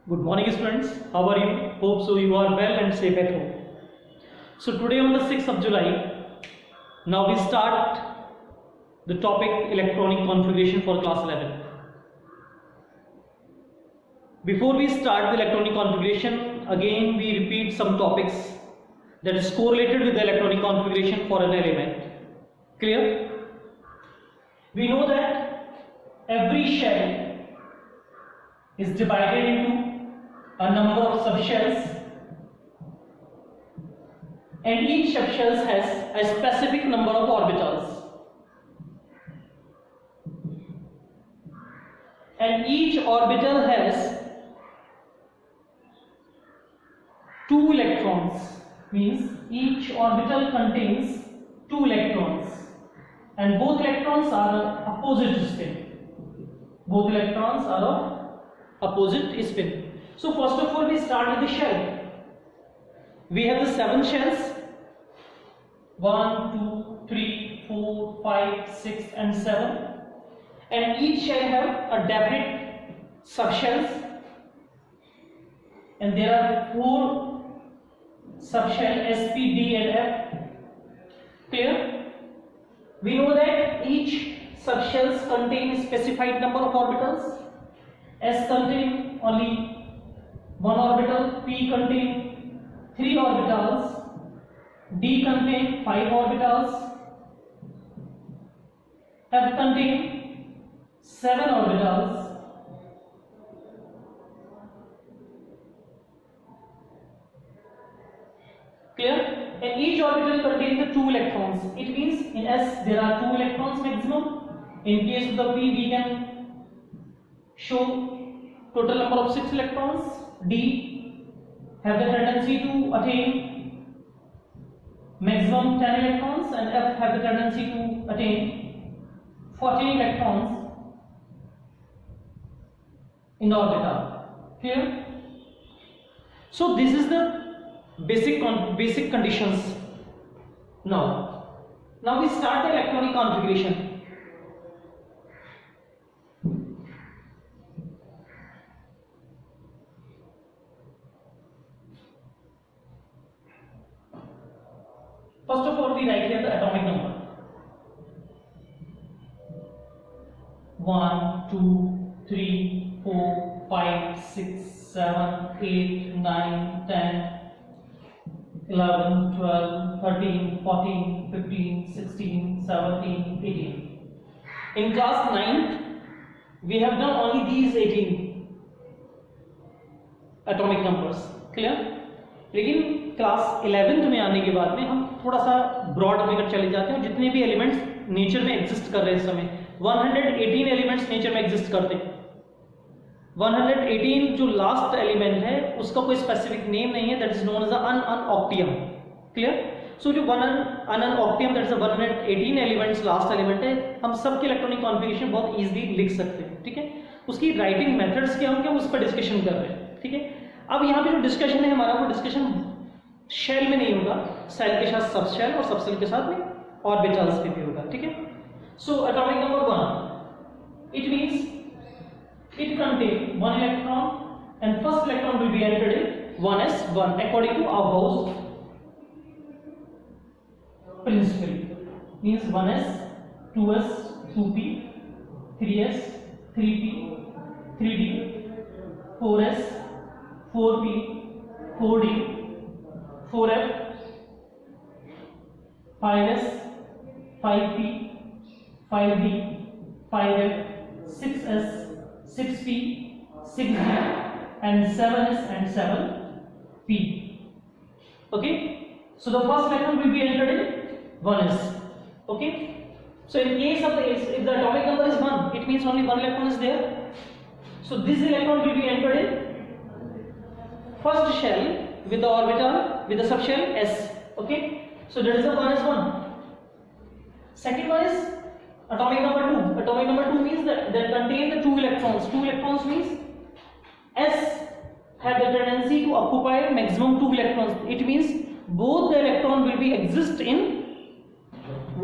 Good morning students, how are you? Hope so you are well and safe at home. So today on the 6th of July, now we start the topic electronic configuration for class 11. Before we start the electronic configuration, again we repeat some topics that is correlated with the electronic configuration for an element. Clear? We know that every shell is divided into a number of subshells, and each subshell has a specific number of orbitals, and each orbital has 2 electrons, means each orbital contains 2 electrons, and both electrons are of opposite spin. Both electrons are of opposite spin. So first of all we start with the shell. We have the 7 shells, 1, 2, 3, 4, 5, 6 and 7, and each shell have a definite subshells, and there are 4 subshell S, P, D and F. Clear? We know that each subshells contain a specified number of orbitals. S contain only 1 orbital, P contain 3 orbitals, D contain 5 orbitals, F contain 7 orbitals, clear? And each orbital contains the 2 electrons. It means in S there are 2 electrons maximum. In case of the P we can show total number of 6 electrons. D have the tendency to attain maximum 10 electrons, and F have the tendency to attain 14 electrons in the orbital. Clear? So this is the basic conditions. Now we start the electronic configuration. First of all, we write here the atomic number. 1, 2, 3, 4, 5, 6, 7, 8, 9, 10, 11, 12, 13, 14, 15, 16, 17, 18. In class 9th, we have done only these 18 atomic numbers. Clear? लेकिन class 11th में आने के बाद में हम थोड़ा सा broad लेकर चले जाते हैं. जितने भी एलिमेंट्स नेचर में एग्जिस्ट कर रहे हैं इस समय 118 एलिमेंट्स नेचर में एग्जिस्ट करते हैं. 118 जो लास्ट एलिमेंट है उसका कोई स्पेसिफिक नेम नहीं है, that is known as ununoctium. Clear? So जो ununoctium that is 118 elements last element है, हम सबके इलेक्ट्रॉनिक कॉन्फ़िगरेशन बहुत इजीली लिख सकते हैं. ठीक है? उसकी राइटिंग मेथड्स क्या होंगे उस पर डिस्कशन कर रहे हैं. ठीक है? अब यहाँ पे जो डिस्कशन है हमारा वो डिस्कशन शेल में नहीं होगा, सेल के साथ सबशेल और सबशेल के साथ में ऑर्बिटल्स पे भी होगा. ठीक है? So atomic number 1, it means it contain 1 electron and first electron will be entered in 1s1 according to Aufbau's principle. Means 1s, 2s, 2p, 3s, 3p, 3d, 4s, 4p, 4d, 4f, 5s, 5p, 5d, 5f, 6s, 6p, 6d and 7s and 7p. Okay, so the first electron will be entered in 1s. Okay, so in case of if the atomic number is 1, it means only 1 electron is there. So this electron will be entered in first shell with the orbital with the subshell s. Okay, so that is the 1s1. Second one is atomic number 2. Atomic number 2 means that contain the 2 electrons. 2 electrons means S have the tendency to occupy maximum 2 electrons. It means both the electron will be exist in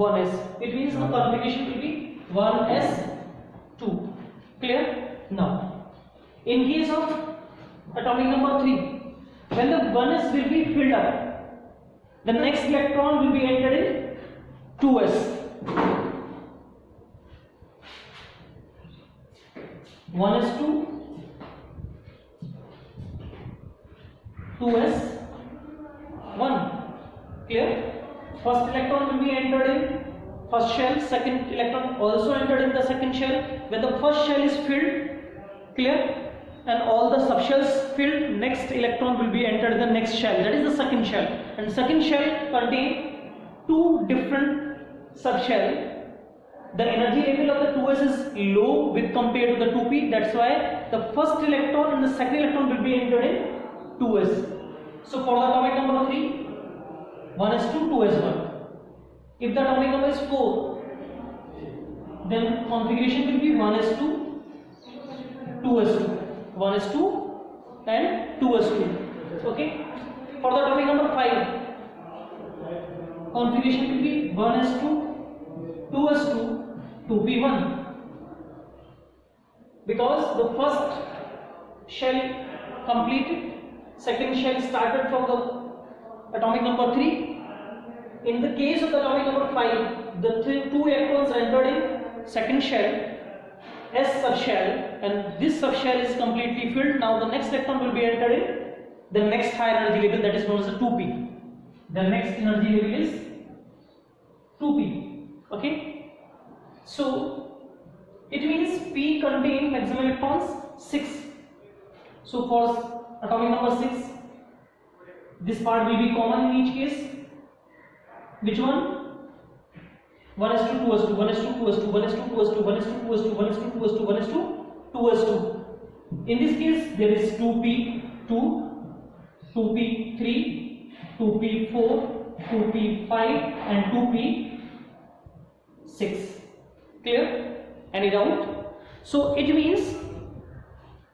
1s. It means the configuration will be 1s2. Clear? Now, in case of atomic number 3, when the 1s will be filled up, the next electron will be entered in 2s. 1s2, 2s 1. Clear? First electron will be entered in first shell, second electron also entered in the second shell. When the first shell is filled, clear, and all the subshells filled, next electron will be entered in the next shell, that is the second shell. And second shell contain two different subshell. The energy level of the 2s is low with compared to the 2p, that's why the first electron and the second electron will be entered in 2s. So for the atomic number 3, 1s2, 2s1. If the atomic number is 4, then configuration will be 1s2, 2s2, 1s2 and 2s2. Okay. For the atomic number 5, configuration will be 1s2, 2s2, 2p1. Because the first shell completed, second shell started from the atomic number 3. In the case of the atomic number 5, the two electrons entered in second shell, S subshell, and this subshell is completely filled. Now the next electron will be entered in the next higher energy level, that is known as the 2p. The next energy level is 2p. Okay. So it means p contain maximum electrons 6. So for atomic number 6, this part will be common in each case. Which one? 1s2, 2s2, 1s2, 2s2, 1s2, 2s2, 1s2, 2s2, 1s2, 2s2, 1s2, 2s2. In this case, there is 2p2, 2p3, 2p4, 2p5 and 2p6. Clear? Any doubt? So it means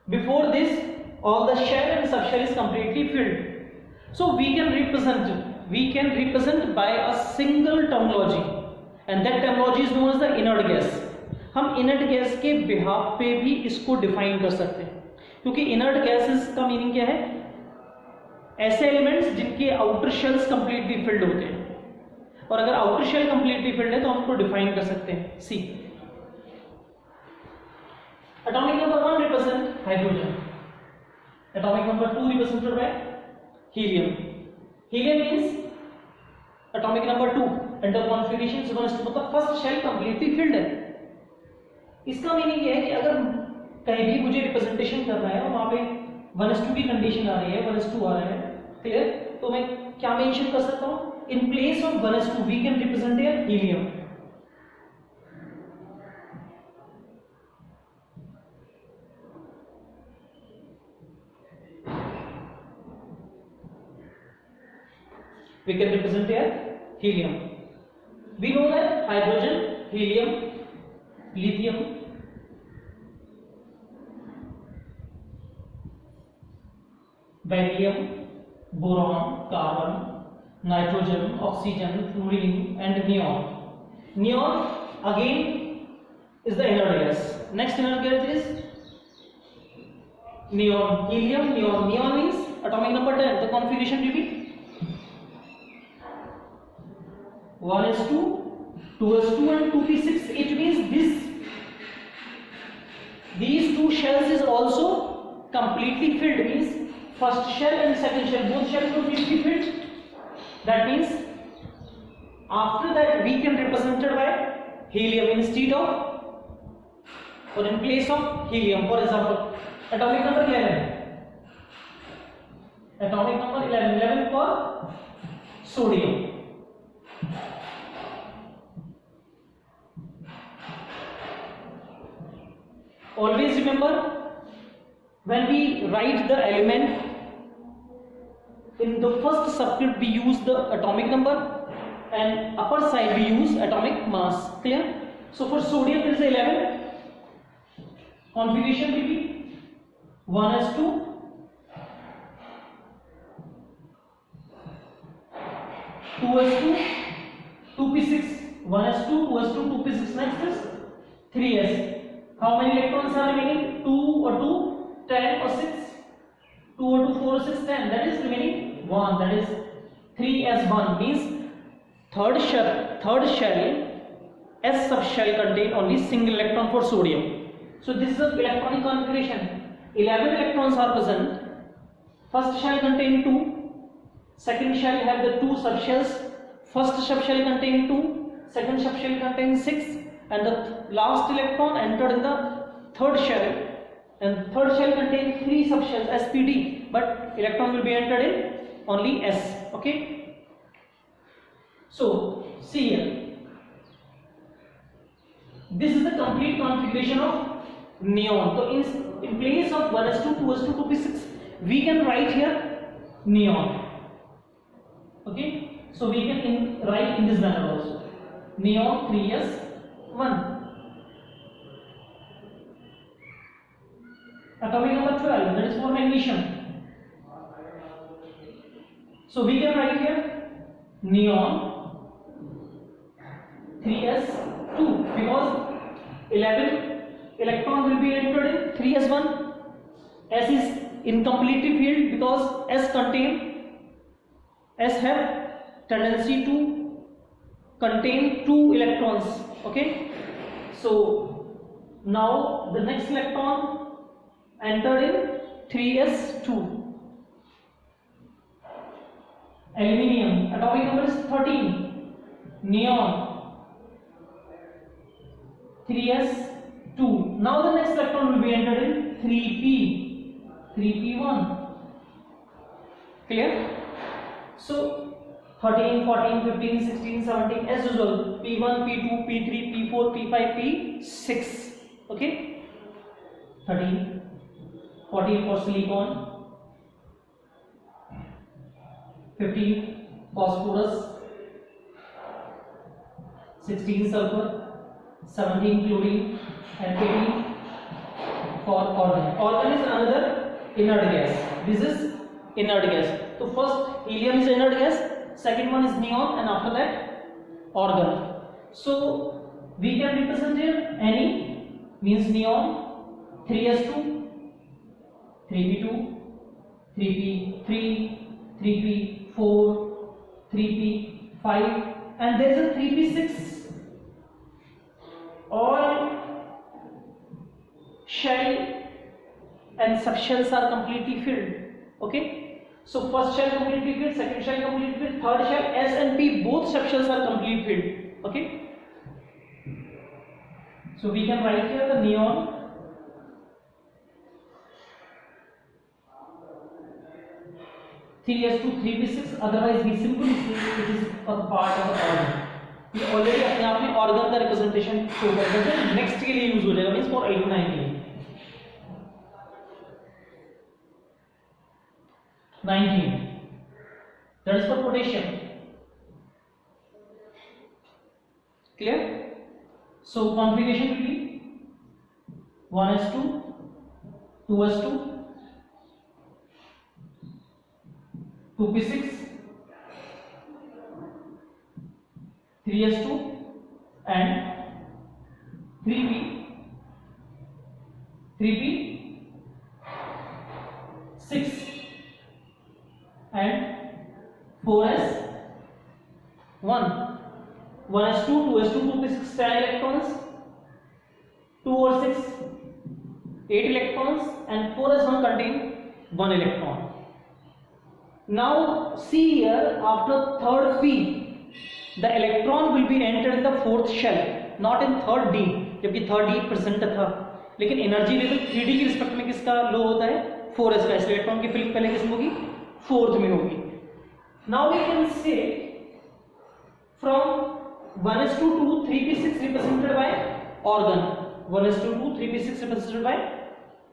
before this all the shell and subshell is completely filled. So we can represent by a single terminology, and that terminology is known as the inert gas. हम inert gas के behalf पे भी इसको define कर सकते हैं, क्योंकि inert gases का meaning क्या है? ऐसे elements जिनके outer shells completely filled होते हैं, और अगर outer shell completely filled है तो हम उनको define कर सकते हैं. See, atomic number 1 represent hydrogen, atomic number 2 represented by helium. Helium means atomic number 2 and the configuration is 1s2, मतलब first shell completely filled है. इसका मीनिंग ये है कि अगर कहीं भी मुझे रिप्रेजेंटेशन करना है और वहां पे 1s2 की कंडीशन आ रही है, 1s2 आ रहा है, क्लियर, तो मैं क्या मेंशन कर सकता हूं? In place of 1s2 we can represent here helium. We can represent here helium. We know that hydrogen, helium, lithium, barium, boron, carbon, nitrogen, oxygen, fluorine and neon. Neon again is the inert gas. Next inert gas is neon. Helium, neon. Neon means atomic number 10. The configuration will be 1s2, 2s2 and 2p6. It means these two shells is also completely filled, means first shell and second shell, both shells completely filled. That means after that we can represent it by helium instead of or in place of helium. For example, atomic number 11. Atomic number 11 for sodium. Always remember, when we write the element, in the first subscript we use the atomic number and upper side we use atomic mass. Clear? So for sodium there is 11. Configuration will be 1s2, 2s2, 2p6. 1s2, 2s2, 2p6. Next is 3s. How many electrons are remaining? 2 or 2, 10 or 6? 4, 6, 10. That is remaining 1. That is 3s1 means third shell S subshell contain only single electron for sodium. So this is the electronic configuration. 11 electrons are present. First shell contain 2. Second shell have the 2 subshells. First subshell contain 2. Second subshell contains 6. And the last electron entered in the third shell. And third shell contains 3 subshells SPD. But electron will be entered in only S. Okay. So see here. This is the complete configuration of neon. So in place of 1s2, 2s2, 2p6, we can write here neon. Okay, so we can write in this manner also. Neon 3s1. Atomic number 12, that is for magnesium. So we can write here neon 3s2 because 11 electron will be entered in 3s1. S is incompletive field because S have tendency to contain 2 electrons. Okay, so now the next electron entered in 3s2. Aluminium, atomic number is 13. Neon 3s2. Now the next electron will be entered in 3p1. Clear? So 13, 14, 15, 16, 17 as usual. P1, P2, P3, P4, P5, P6. Okay? 13, 14 for silicon, 15 phosphorus, 16 sulfur, 17 chlorine, and 18 for argon. Argon is another inert gas. This is inert gas. So first helium is inert gas, second one is neon, and after that argon. So we can represent here any means neon 3s2, 3p2, 3p3, 3p4, 3p5, and there is a 3p6. All shell and subshells are completely filled. Okay, so first shell completely filled, second shell completely filled, third shell S and P both subshells are completely filled. Okay, so we can write here the neon 3s2 3p6. otherwise we simply say it is a part of organ. ये already अपने आप में organ का representation show कर देते हैं, next के लिए यूज हो जाएगा मींस फॉर 8 9 के लिए. 19 that is for potassium. Clear? So configuration will be 1s2, 2s2, 2p6, 3s2 and 3p6 and 4s1. 1s2, 2s2, 2p6 10 electrons, 2 or 6 8 electrons, and 4s1 contain 1 electron. Now see here, after third p the electron will be entered in the fourth shell, not in third d, जबकि third d present था, लेकिन energy level 3d की respect में किसका लो होता है 4s का, इसलिए इलेक्ट्रॉन की फिलिंग पहले किसमें होगी फोर्थ में होगी. Now we can say from 1s2 to 3p6 represented by organ, 1s2 to 3p6 represented by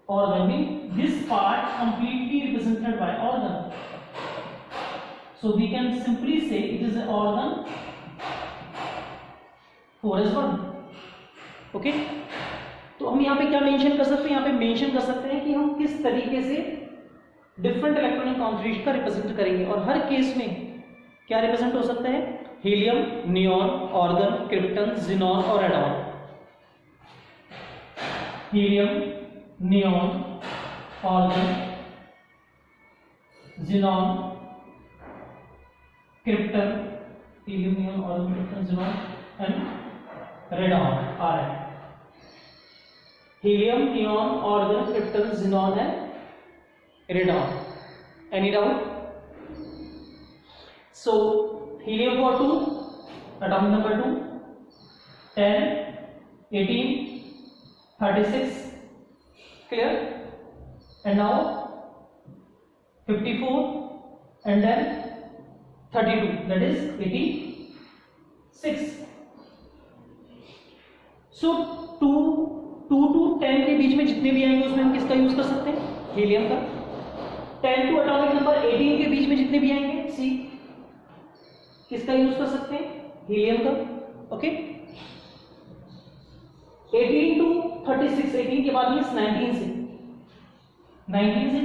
organ, means this part completely represented by organ. So we can simply say it is an organ 4s1. Okay, तो हम यहाँ पे क्या mention कर सकते हैं, यहाँ पे मेंशन कर सकते हैं कि हम किस तरीके से डिफरेंट इलेक्ट्रॉनिक कॉन्फ़िगरेशन का रिप्रेजेंट करेंगे, और हर केस में क्या रिप्रेजेंट हो सकता है helium, neon, argon, krypton, xenon और radon. Helium, neon, argon, xenon, krypton, helium, neon, argon, krypton, xenon and radon, Rn. Helium, neon, argon, krypton, xenon and radon. Any doubt? So helium for 2, atomic number 2, 10, 18, 36, clear? And now 54 and then 32, that is 86. So 2 to 10 के बीच में जितने भी आएंगे उसमें हम किसका use कर सकते हैं? हीलियम का. 10 टू एटॉमिक नंबर 18 के बीच में जितने भी आएंगे सी किसका यूज कर सकते हैं? हीलियम का. ओके. 18 टू 36, 18 के बाद मींस 19 से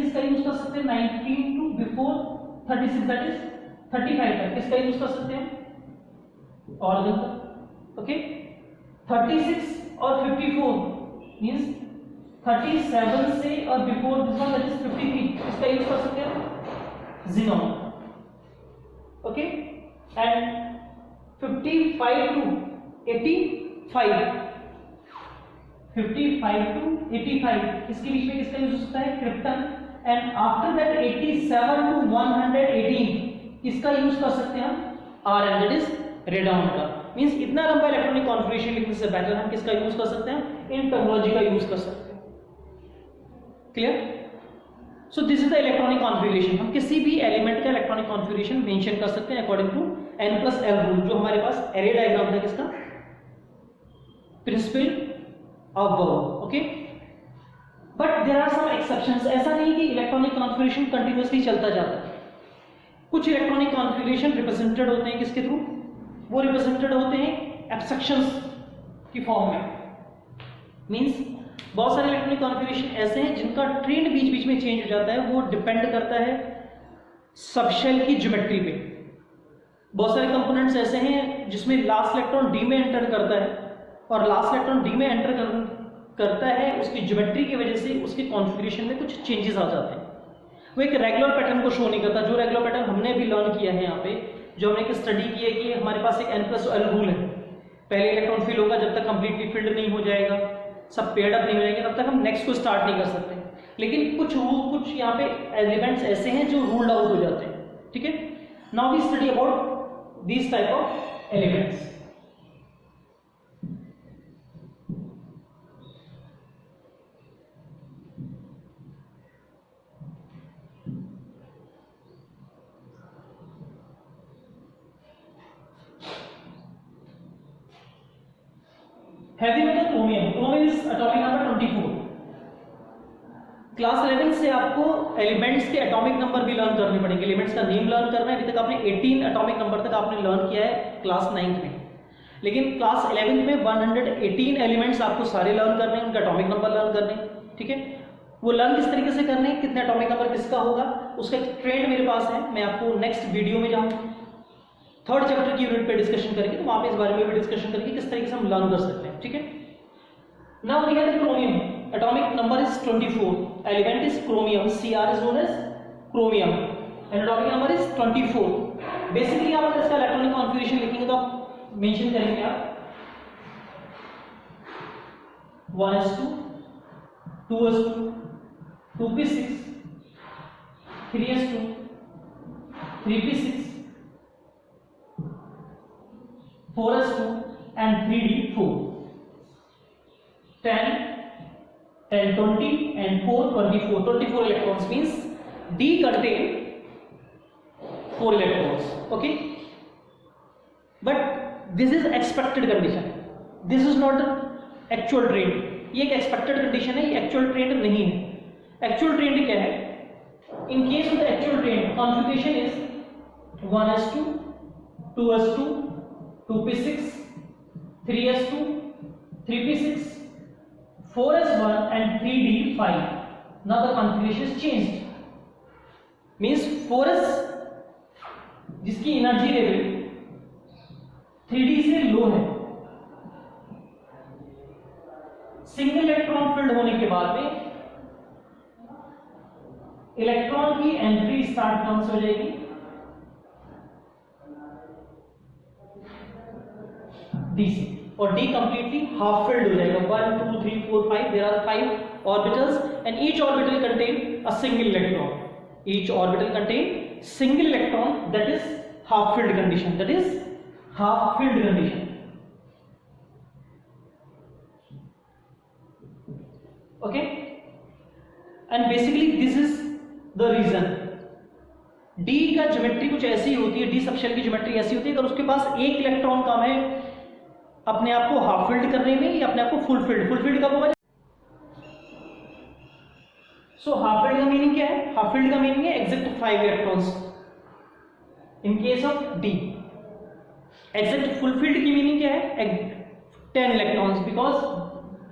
किसका यूज कर सकते हैं? 19 टू बिफोर 36, दैट इज 35 तक किसका यूज कर सकते हैं? ऑर्गन का. ओके. 36 और 54 मींस 37 से और before this one that is 53 किसका यूज कर सकते हैं? xenon. ओके. एंड 55 टू 85 इसके बीच में किसका यूज हो सकता है? Krypton. And after that 87 to 118 किसका यूज कर सकते हैं हम? Rn, दैट इज रेडॉन का. मींस इतना लंबा इलेक्ट्रॉनिक कॉन्फ़िगरेशन लिखने से बेहतर हम किसका यूज कर सकते हैं? इन टर्मिनोलॉजी का यूज कर सकते हैं. Clear? So this is the electronic configuration. हम किसी भी एलिमेंट का इलेक्ट्रॉनिक कॉन्फ़िगरेशन मेंशन कर सकते हैं अकॉर्डिंग टू n+l रूल, जो हमारे पास एरे डायग्राम था किसका? Principle of Bohr. Okay. But there are some exceptions. ऐसा नहीं कि इलेक्ट्रॉनिक कॉन्फ़िगरेशन कंटिन्यूअसली चलता जाता है. कुछ इलेक्ट्रॉनिक कॉन्फ़िगरेशन रिप्रेजेंटेड होते हैं किसके थ्रू? वो रिप्रेजेंटेड होते हैं एब्स्ट्रैक्शंस की फॉर्म में. मींस बहुत सारे इलेक्ट्रॉनिक कॉन्फ़िगरेशन ऐसे हैं जिनका ट्रेंड बीच बीच में चेंज हो जाता है. वो डिपेंड करता है सबशेल की ज्योमेट्री पे. बहुत सारे कंपोनेंट्स ऐसे हैं जिसमें लास्ट इलेक्ट्रॉन डी में एंटर करता है और लास्ट इलेक्ट्रॉन डी में एंटर करता है, उसकी ज्योमेट्री की वजह से उसके कॉन्फ़िगरेशन में कुछ चेंजेस आ जाते हैं. वो एक रेगुलर पैटर्न को शो नहीं करता. जो रेगुलर पैटर्न हमने भी लर्न किया है यहाँ पे, जो हमने एक स्टडी की है कि हमारे पास एक n+l रूल है. पहले इलेक्ट्रॉन फिल होगा, जब तक कंप्लीटली फिल्ड नहीं हो जाएगा, सब पेयर्ड अप नहीं हो जाएंगे, तब तक हम नेक्स्ट को स्टार्ट नहीं कर सकते. लेकिन कुछ यहाँ पे एलिमेंट्स ऐसे हैं जो रूल्ड आउट हो जाते हैं. ठीक है. Now we study about this type of elements. Heavy metal chromium. Chromium is atomic number 24. Class 11 से आपको एलिमेंट्स के एटॉमिक नंबर भी लर्न करने पड़ेंगे. एलिमेंट्स का नेम लर्न करना है. अभी तक आपने 18 एटॉमिक नंबर तक आपने लर्न किया है क्लास 9th में. लेकिन क्लास 11th में 118 एलिमेंट्स आपको सारे लर्न करने हैं, उनका एटॉमिक नंबर लर्न करने हैं. ठीक है. वो लर्न किस तरीके से करने हैं, कितने एटॉमिक नंबर किसका होगा, उसका एक ट्रेंड मेरे पास है. मैं आपको नेक्स्ट वीडियो में जाऊँ 3rd चैप्टर की यूनिट पे डिस्कशन करेंगे, तो वहां पे इस बारे में भी डिस्कशन करेंगे किस तरीके से हम लर्न कर सकते हैं. ठीक है. Now we have the chromium. atomic number is 24. element is chromium. Cr is known as chromium and atomic number is 24. basically आप अगर इसका इलेक्ट्रॉनिक कॉन्फ़िगरेशन लिखेंगे तो आप मेंशन करेंगे आप 1s2 2s2 2p6 3s2 3p6 4s2 and 3d4. 10 20 and 4 24. 24 electrons means D contain 4 electrons. Okay, but this is expected condition. This is not the actual trend. ये एक expected condition है, ये actual trend नहीं है. Actual trend क्या है? In case of the actual trend, configuration is 1s2 2s2 2p6 3s2 3p6 4s1 and 3d5. Now the configuration is changed. Means 4s जिसकी energy level 3d से लो है, single electron filled होने के बाद में electron की एंट्री स्टार्ट कहां से हो जाएगी, डी से, और डी कंप्लीटली हाफ फिल्ड हो जाएगा. 1 2 3 4 5 there are 5 orbitals and each orbital contain a single electron. Each orbital contain single electron, that is half filled condition, that is half filled condition. Okay, and basically this is the reason. D का geometry कुछ ऐसी होती है, D subshell की geometry ऐसी होती है, अगर उसके पास एक इलेक्ट्रॉन कम है अपने आप को हाफ फिल्ड करने में या अपने आप को फुल फिल्ड कब होगा. सो हाफ फिल्ड का मीनिंग क्या है, हाफ फिल्ड का मीनिंग है exact 5 electrons in case of D. Exact full field की मीनिंग क्या है, 10 electrons, because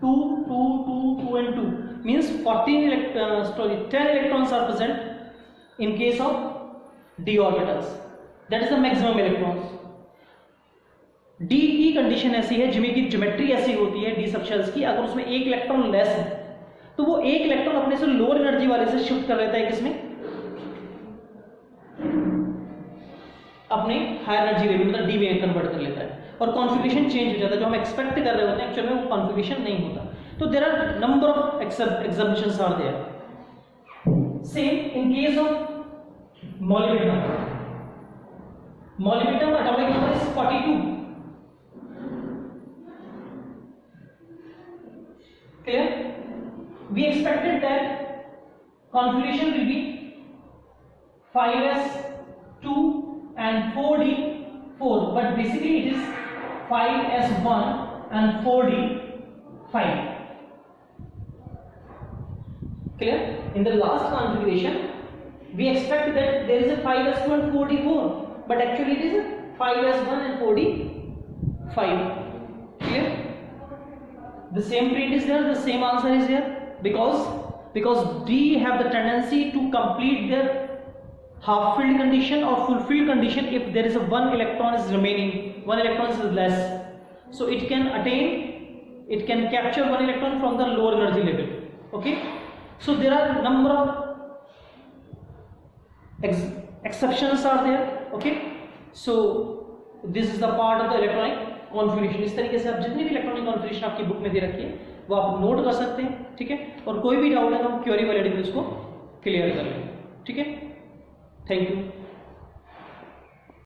2 2 2 2 and 2 means 10 electrons are present in case of d orbitals, that is the maximum electrons. d की condition ऐसी है, Jimmy की geometry ऐसी होती है डी सबशेल्स की, अगर उसमें एक इलेक्ट्रॉन लेस है तो वो एक इलेक्ट्रॉन अपने से लोअर एनर्जी वाले से शिफ्ट कर लेता है किसमें, अपने हायर एनर्जी वे मतलब डी में कन्वर्ट कर लेता है, और कॉन्फ़िगरेशन चेंज हो जाता है. जो हम एक्सपेक्ट कर रहे होते हैं एक्चुअल में वो कॉन्फ़िगरेशन नहीं होता. तो there are number of examples are there. Same in case of molybdenum. Molybdenum atomic number is 42. Clear? We expected that configuration will be 5s2 and 4d4, but basically it is 5s1 and 4d5. Clear? In the last configuration we expect that there is a 5s2 and 4d4, but actually it is a 5s1 and 4d5. Clear? The same print is there, the same answer is here, because D have the tendency to complete their half filled condition or full filled condition if there is a one electron is remaining, one electron is less, so it can capture one electron from the lower energy level. Okay, so there are number of exceptions are there. Okay, so this is the part of the electronic configuration. इस तरीके से आप जितनी भी electronic configuration आपकी book में दे रखी है वो आप नोट कर सकते हैं. ठीक है, और कोई भी डाउट है तो हम क्वेरी वाले को क्लियर कर लेंगे. ठीक है, थैंक यू.